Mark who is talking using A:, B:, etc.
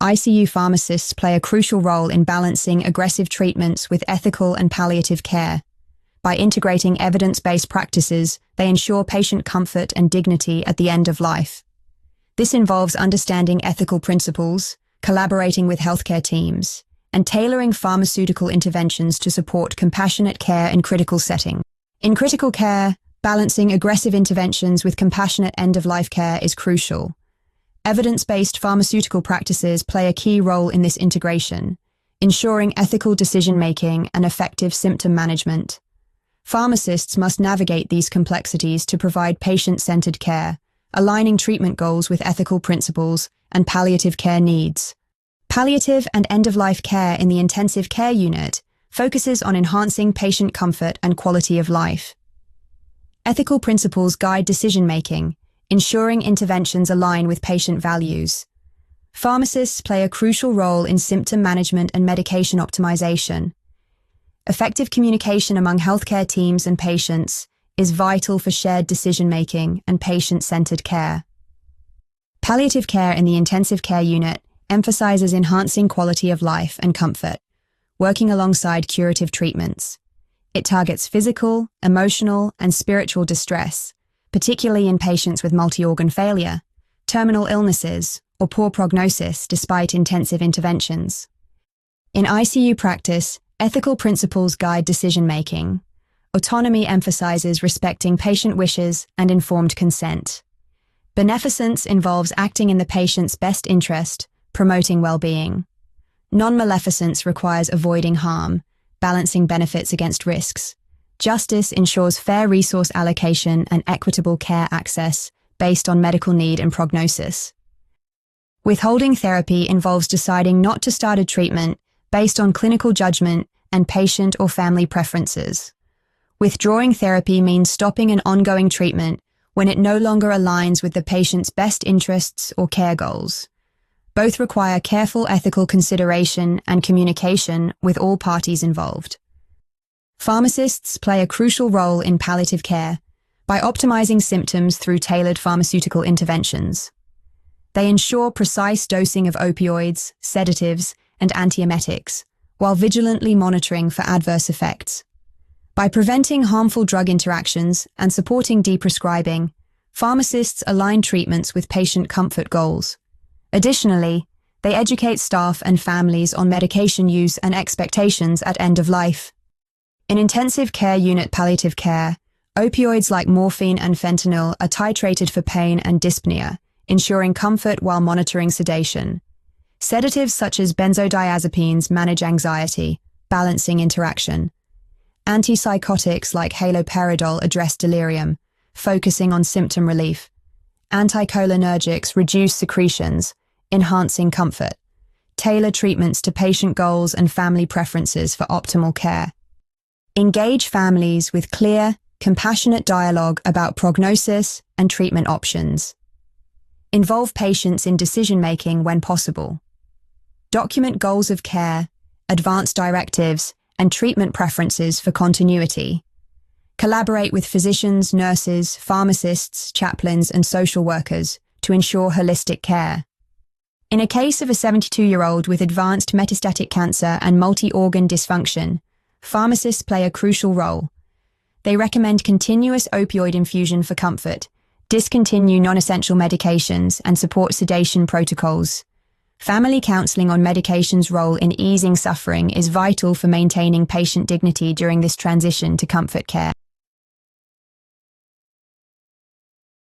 A: ICU pharmacists play a crucial role in balancing aggressive treatments with ethical and palliative care. By integrating evidence-based practices, they ensure patient comfort and dignity at the end of life. This involves understanding ethical principles, collaborating with healthcare teams, and tailoring pharmaceutical interventions to support compassionate care in critical settings. In critical care, balancing aggressive interventions with compassionate end-of-life care is crucial. Evidence-based pharmaceutical practices play a key role in this integration, ensuring ethical decision-making and effective symptom management. Pharmacists must navigate these complexities to provide patient-centered care, aligning treatment goals with ethical principles and palliative care needs. Palliative and end-of-life care in the intensive care unit focuses on enhancing patient comfort and quality of life. Ethical principles guide decision-making, ensuring interventions align with patient values. Pharmacists play a crucial role in symptom management and medication optimization. Effective communication among healthcare teams and patients is vital for shared decision-making and patient-centered care. Palliative care in the intensive care unit emphasizes enhancing quality of life and comfort, working alongside curative treatments. It targets physical, emotional, and spiritual distress, particularly in patients with multi-organ failure, terminal illnesses, or poor prognosis despite intensive interventions. In ICU practice, ethical principles guide decision-making. Autonomy emphasizes respecting patient wishes and informed consent. Beneficence involves acting in the patient's best interest, promoting well-being. Non-maleficence requires avoiding harm, balancing benefits against risks. Justice ensures fair resource allocation and equitable care access based on medical need and prognosis. Withholding therapy involves deciding not to start a treatment based on clinical judgment and patient or family preferences. Withdrawing therapy means stopping an ongoing treatment when it no longer aligns with the patient's best interests or care goals. Both require careful ethical consideration and communication with all parties involved. Pharmacists play a crucial role in palliative care by optimizing symptoms through tailored pharmaceutical interventions. They ensure precise dosing of opioids, sedatives, and antiemetics, while vigilantly monitoring for adverse effects. By preventing harmful drug interactions and supporting deprescribing, pharmacists align treatments with patient comfort goals. Additionally, they educate staff and families on medication use and expectations at end of life. In intensive care unit palliative care, opioids like morphine and fentanyl are titrated for pain and dyspnea, ensuring comfort while monitoring sedation. Sedatives such as benzodiazepines manage anxiety, balancing interaction. Antipsychotics like haloperidol address delirium, focusing on symptom relief. Anticholinergics reduce secretions, enhancing comfort. Tailor treatments to patient goals and family preferences for optimal care. Engage families with clear, compassionate dialogue about prognosis and treatment options. Involve patients in decision-making when possible. Document goals of care, advance directives, and treatment preferences for continuity. Collaborate with physicians, nurses, pharmacists, chaplains, and social workers to ensure holistic care. In a case of a 72-year-old with advanced metastatic cancer and multi-organ dysfunction, pharmacists play a crucial role. They recommend continuous opioid infusion for comfort, discontinue non-essential medications, and support sedation protocols. Family counseling on medication's role in easing suffering is vital for maintaining patient dignity during this transition to comfort care.